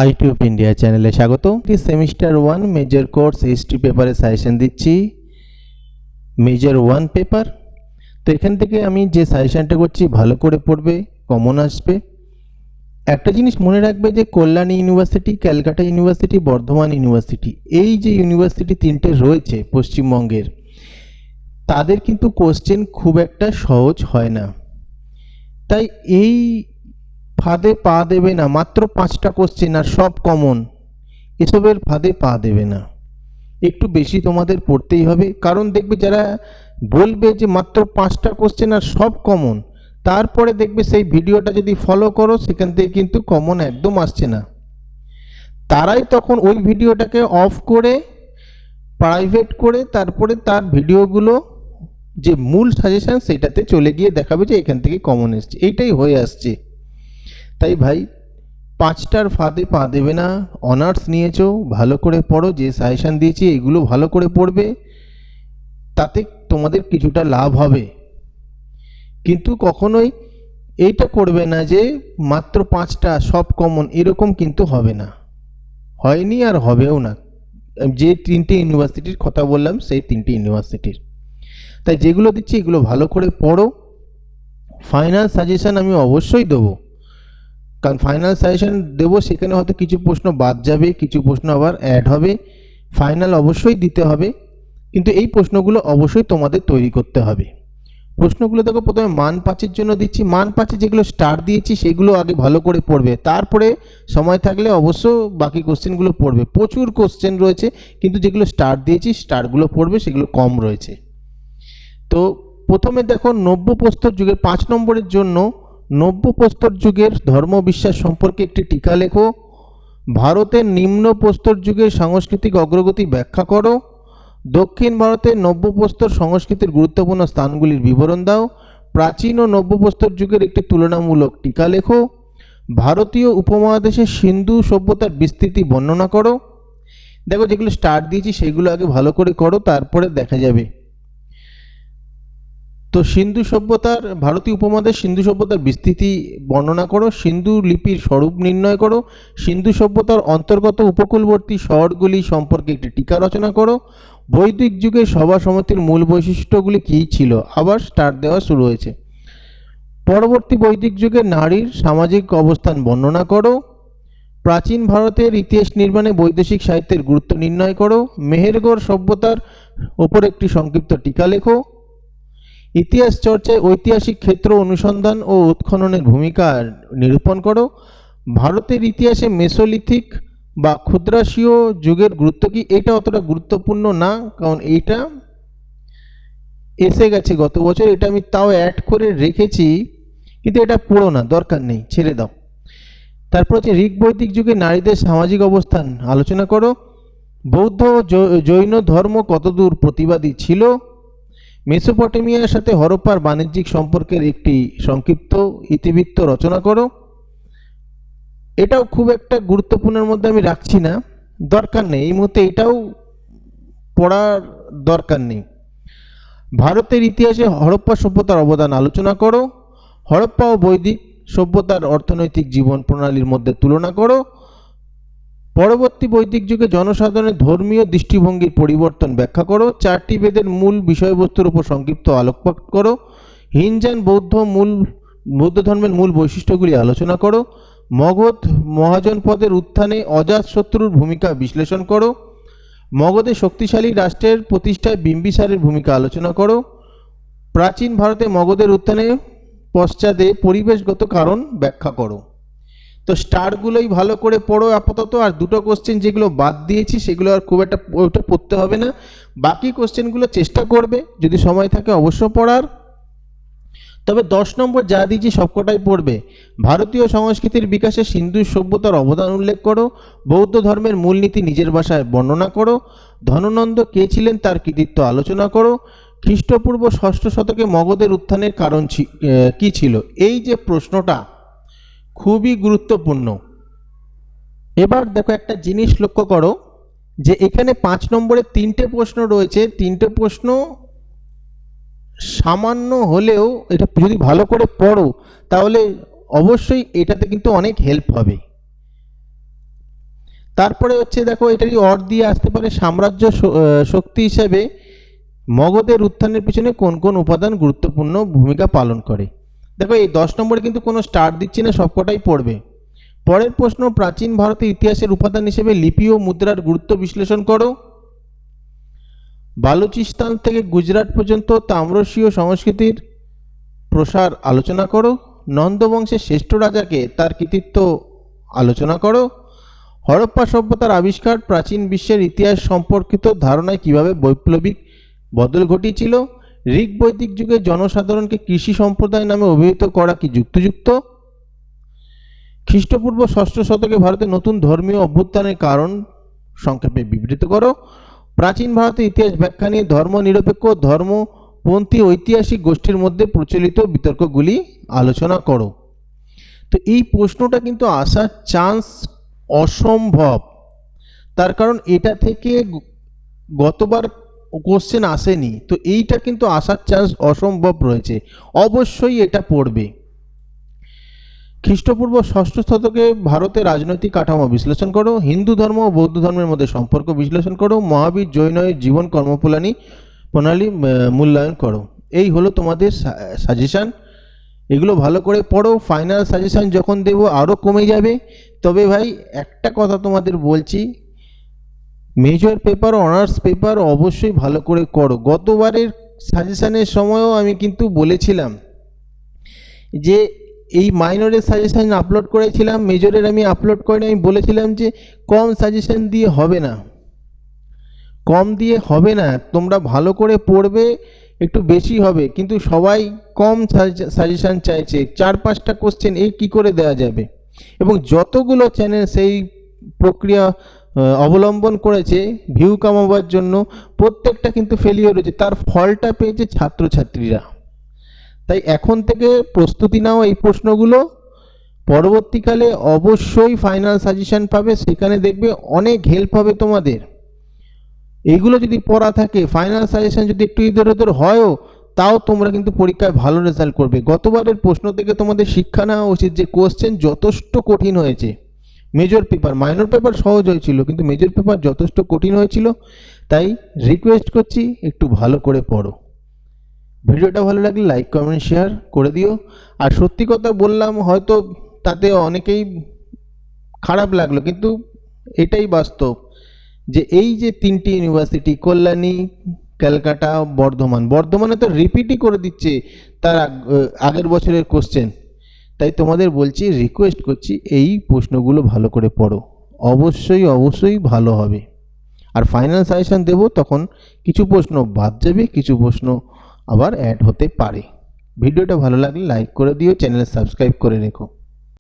আইটিউব India চ্যানেলে স্বাগত। Semester 1 major course history পেপারে সাজেশন দিচ্ছি, মেজর 1 পেপার। তো এখান থেকে আমি যে সাজেশনটা করছি ভালো করে পড়বে, কমন আসবে। একটা জিনিস মনে রাখবে যে Kalyani university, Calcutta university, Bardhaman university, এই যে ইউনিভার্সিটি তিনটে রয়েছে পশ্চিমবঙ্গের, তাদের কিন্তু কোশ্চেন খুব একটা সহজ হয় না। তাই এই ফাঁদে পা দেবে না। মাত্র 5টা কোশ্চেন আর সব কমন, এসবের ফাঁদে পা দেবে না। একটু বেশি তোমাদের পড়তেই হবে, কারণ দেখবে যারা বলবে যে মাত্র 5টা কোশ্চেন আর সব কমন, তারপরে দেখবে সেই ভিডিওটা যদি ফলো করো সেখান থেকে কিন্তু কমন একদম আসছে না। তারাই তখন ওই ভিডিওটাকে অফ করে প্রাইভেট করে তারপরে তার ভিডিওগুলো যে মূল সাজেশন সেটাতে চলে গিয়ে দেখাবে যে এখান থেকে কমন এসছে। এইটাই হয়ে আসছে। তাই ভাই 5টার ফাঁদে পা দেবে না। অনার্স নিয়েছো, ভালো করে পড়ো। যে সাজেশন দিয়েছি এগুলো ভালো করে পড়বে, তাতে তোমাদের কিছুটা লাভ হবে। কিন্তু কখনোই এইটা করবে না যে মাত্র 5টা সব কমন, এরকম কিন্তু হবে না, হয়নি আর হবেও না। যে 3টে ইউনিভার্সিটির কথা বললাম সেই 3টে ইউনিভার্সিটির। তাই যেগুলো দিচ্ছি এগুলো ভালো করে পড়ো। ফাইনাল সাজেশন আমি অবশ্যই দেবো, কারণ ফাইনাল সাজেশন দেবো, সেখানে হয়তো কিছু প্রশ্ন বাদ যাবে, কিছু প্রশ্ন আবার অ্যাড হবে। ফাইনাল অবশ্যই দিতে হবে, কিন্তু এই প্রশ্নগুলো অবশ্যই তোমাদের তৈরি করতে হবে। প্রশ্নগুলো দেখো, প্রথমে মান 5-এর জন্য দিচ্ছি। মান 5-এ যেগুলো স্টার দিয়েছি সেগুলো আগে ভালো করে পড়বে, তারপরে সময় থাকলে অবশ্য বাকি কোশ্চেনগুলো পড়বে। প্রচুর কোশ্চেন রয়েছে, কিন্তু যেগুলো স্টার দিয়েছি স্টারগুলো পড়বে, সেগুলো কম রয়েছে। তো প্রথমে দেখো, নব্য প্রস্তর যুগের 5 নম্বরের জন্য নব্য প্রস্তর যুগের ধর্মবিশ্বাস সম্পর্কে একটি টিকা লেখো। ভারতের নিম্ন প্রস্তর যুগের সাংস্কৃতিক অগ্রগতি ব্যাখ্যা করো। দক্ষিণ ভারতের নব্য প্রস্তর সংস্কৃতির গুরুত্বপূর্ণ স্থানগুলির বিবরণ দাও। প্রাচীন ও নব্য প্রস্তর যুগের একটি তুলনামূলক টিকা লেখো। ভারতীয় উপমহাদেশে সিন্ধু সভ্যতার বিস্তৃতি বর্ণনা করো। দেখো, যেগুলো স্টার্ট দিয়েছি সেগুলো আগে ভালো করে করো, তারপরে দেখা যাবে। তো সিন্ধু সভ্যতার, ভারতীয় উপমহাদেশ সিন্ধু সভ্যতার বিস্তৃতি বর্ণনা করো। সিন্ধু লিপির স্বরূপ নির্ণয় করো। সিন্ধু সভ্যতার অন্তর্গত উপকূলবর্তী শহরগুলি সম্পর্কে একটি টিকা রচনা করো। বৈদিক যুগে সভা সমিতির মূল বৈশিষ্ট্যগুলি কী ছিল, আবার স্টার্ট দেওয়া শুরু হয়েছে। পরবর্তী বৈদিক যুগে নারীর সামাজিক অবস্থান বর্ণনা করো। প্রাচীন ভারতের ইতিহাস নির্মাণে বৈদেশিক সাহিত্যের গুরুত্ব নির্ণয় করো। মেহেরগড় সভ্যতার ওপর একটি সংক্ষিপ্ত টিকা লেখো। ইতিহাস চর্চায় ঐতিহাসিক ক্ষেত্র অনুসন্ধান ও উৎখননের ভূমিকা নিরূপণ করো। ভারতের ইতিহাসে মেসোলিথিক বা ক্ষুদ্রাসীয় যুগের গুরুত্ব কি, এটা অতটা গুরুত্বপূর্ণ না, কারণ এইটা এসে গেছে গত বছর, এটা আমি তাও অ্যাড করে রেখেছি, কিন্তু এটা পড়ো না, দরকার নেই, ছেড়ে দাও। তারপর হচ্ছে ঋগ বৈদিক যুগে নারীদের সামাজিক অবস্থান আলোচনা করো। বৌদ্ধ ও জৈন ধর্ম কতদূর প্রতিবাদী ছিল। মেসোপটেমিয়ার সাথে হরপ্পার বাণিজ্যিক সম্পর্কের একটি সংক্ষিপ্ত ইতিবৃত্ত রচনা করো। এটাও খুব একটা গুরুত্বপূর্ণের মধ্যে আমি রাখছি না, দরকার নেই এই মুহূর্তে, এটাও পড়ার দরকার নেই। ভারতের ইতিহাসে হরপ্পা সভ্যতার অবদান আলোচনা করো। হরপ্পা ও বৈদিক সভ্যতার অর্থনৈতিক জীবন প্রণালীর মধ্যে তুলনা করো। পরবর্তী বৈদিক যুগে জনসাধারণের ধর্মীয় দৃষ্টিভঙ্গির পরিবর্তন ব্যাখ্যা করো। 4টি বেদের মূল বিষয়বস্তুর উপর সংক্ষিপ্ত আলোকপাত করো। হিনজান বৌদ্ধ ধর্মের মূল বৈশিষ্ট্যগুলি আলোচনা করো। মগধ মহাজনপদের উত্থানে অজাতশত্রুর ভূমিকা বিশ্লেষণ করো। মগধের শক্তিশালী রাষ্ট্রের প্রতিষ্ঠায় বিম্বিসারের ভূমিকা আলোচনা করো। প্রাচীন ভারতে মগধের উত্থানে পশ্চাতে পরিবেশগত কারণ ব্যাখ্যা করো। তো স্টারগুলোই ভালো করে পড়ো আপাতত, আর দুটো কোশ্চেন যেগুলো বাদ দিয়েছি সেগুলো আর খুব একটা ওটা পড়তে হবে না। বাকি কোশ্চেনগুলো চেষ্টা করবে যদি সময় থাকে অবশ্য পড়ার। তবে 10 নম্বর যা দিয়েছি সবকটাই পড়বে। ভারতীয় সংস্কৃতির বিকাশে সিন্ধু সভ্যতার অবদান উল্লেখ করো। বৌদ্ধ ধর্মের মূলনীতি নিজের ভাষায় বর্ণনা করো। ধননন্দ কে ছিলেন তার কৃতিত্ব আলোচনা করো। খ্রিস্টপূর্ব 6ষ্ঠ শতকে মগধের উত্থানের কারণ কি ছিল। এই যে প্রশ্নটা খুবই গুরুত্বপূর্ণ। এবার দেখো, একটা জিনিস লক্ষ্য করো যে এখানে 5 নম্বরে 3টে প্রশ্ন রয়েছে। 3টে প্রশ্ন সামান্য হলেও এটা যদি ভালো করে পড়ো তাহলে অবশ্যই এটাতে কিন্তু অনেক হেল্প হবে। তারপরে হচ্ছে দেখো এটারই অর দিয়ে আসতে পারে সাম্রাজ্য শক্তি হিসেবে মগধের উত্থানের পিছনে কোন কোন উপাদান গুরুত্বপূর্ণ ভূমিকা পালন করে। দেখো এই 10 নম্বরে কিন্তু কোনো স্টার দিচ্ছি না, সবকটাই পড়বে। পরের প্রশ্ন, প্রাচীন ভারতের ইতিহাসের উপাদান হিসেবে লিপি ও মুদ্রার গুরুত্ব বিশ্লেষণ করো। বালুচিস্তান থেকে গুজরাট পর্যন্ত তাম্রশীয় সংস্কৃতির প্রসার আলোচনা করো। নন্দ বংশের শ্রেষ্ঠ রাজাকে তার কৃতিত্ব আলোচনা করো। হরপ্পা সভ্যতার আবিষ্কার প্রাচীন বিশ্বের ইতিহাস সম্পর্কিত ধারণায় কিভাবে বৈপ্লবিক বদল ঘটিয়েছিল। ঋগ বৈদিক যুগে জনসাধারণকে কৃষি সম্প্রদায় নামে অভিহিত করা কি যুক্তিযুক্ত। খ্রিস্টপূর্ব 6ষ্ঠ শতকে ভারতে নতুন ধর্মীয় অভ্যুত্থানের কারণ সংক্ষেপে বিবৃত করো। প্রাচীন ভারতের ইতিহাস ব্যাখ্যা নিয়ে ধর্মনিরপেক্ষ ধর্মপন্থী ঐতিহাসিক গোষ্ঠীর মধ্যে প্রচলিত বিতর্কগুলি আলোচনা করো। তো এই প্রশ্নটা কিন্তু আসার চান্স অসম্ভব, তার কারণ এটা থেকে গতবার কোশ্চেন আসেনি, তো এইটা কিন্তু আসার চান্স অসম্ভব রয়েছে, অবশ্যই এটা পড়বে। খ্রিস্টপূর্ব 6ষ্ঠ শতকে ভারতের রাজনৈতিক কাঠামো বিশ্লেষণ করো। হিন্দু ধর্ম ও বৌদ্ধ ধর্মের মধ্যে সম্পর্ক বিশ্লেষণ করো। মহাবীর জৈনের জীবন কর্মপ্রণালী মূল্যায়ন করো। এই হলো তোমাদের সাজেশান, এগুলো ভালো করে পড়ো। ফাইনাল সাজেশান যখন দেবো আরও কমে যাবে। তবে ভাই একটা কথা তোমাদের বলছি, মেজর পেপার অনার্স পেপার অবশ্যই ভালো করে করো। গতবারের সাজেশানের সময়ও আমি কিন্তু বলেছিলাম যে এই মাইনরের সাজেশান আপলোড করেছিলাম, মেজরের আমি আপলোড করিনি। আমি বলেছিলাম যে কম সাজেশান দিয়ে হবে না, কম দিয়ে হবে না, তোমরা ভালো করে পড়বে, একটু বেশি হবে। কিন্তু সবাই কম সাজেশান চাইছে, 4-5টা কোশ্চেন এই কী করে দেওয়া যাবে। এবং যতগুলো চ্যানেল সেই প্রক্রিয়া অবলম্বন করেছে ভিউ কামাবার জন্য, প্রত্যেকটা কিন্তু ফেলিওর হয়েছে, তার ফলটা পেয়েছে ছাত্রছাত্রীরা। তাই এখন থেকে প্রস্তুতি নাও এই প্রশ্নগুলো, পরবর্তীকালে অবশ্যই ফাইনাল সাজেশান পাবে, সেখানে দেখবে অনেক হেল্প হবে তোমাদের। এইগুলো যদি পড়া থাকে, ফাইনাল সাজেশান যদি একটু ইধর উধর হয়ও, তাও তোমরা কিন্তু পরীক্ষায় ভালো রেজাল্ট করবে। গতবারের প্রশ্ন থেকে তোমাদের শিক্ষা নেওয়া উচিত যে কোশ্চেন যথেষ্ট কঠিন হয়েছে। মেজর পেপার, মাইনর পেপার সহজ হয়েছিল, কিন্তু মেজর পেপার যথেষ্ট কঠিন হয়েছিল। তাই রিকোয়েস্ট করছি একটু ভালো করে পড়ো। ভিডিওটা ভালো লাগলে লাইক কমেন্ট শেয়ার করে দিও। আর সত্যি কথা বললাম, হয়তো তাতে অনেকেই খারাপ লাগলো, কিন্তু এটাই বাস্তব যে এই যে 3টি ইউনিভার্সিটি, কল্যাণী, ক্যালকাটা, বর্ধমানে তো রিপিটই করে দিচ্ছে তার আগের বছরের কোশ্চেন। তাই তোমাদের বলছি, রিকোয়েস্ট করছি এই প্রশ্নগুলো ভালো করে পড়ো, অবশ্যই ভালো হবে। আর ফাইনাল সাজেশন দেবো, তখন কিছু প্রশ্ন বাদ যাবে, কিছু প্রশ্ন আবার অ্যাড হতে পারে। ভিডিওটা ভালো লাগলে লাইক করে দিও, চ্যানেল সাবস্ক্রাইব করে রেখো।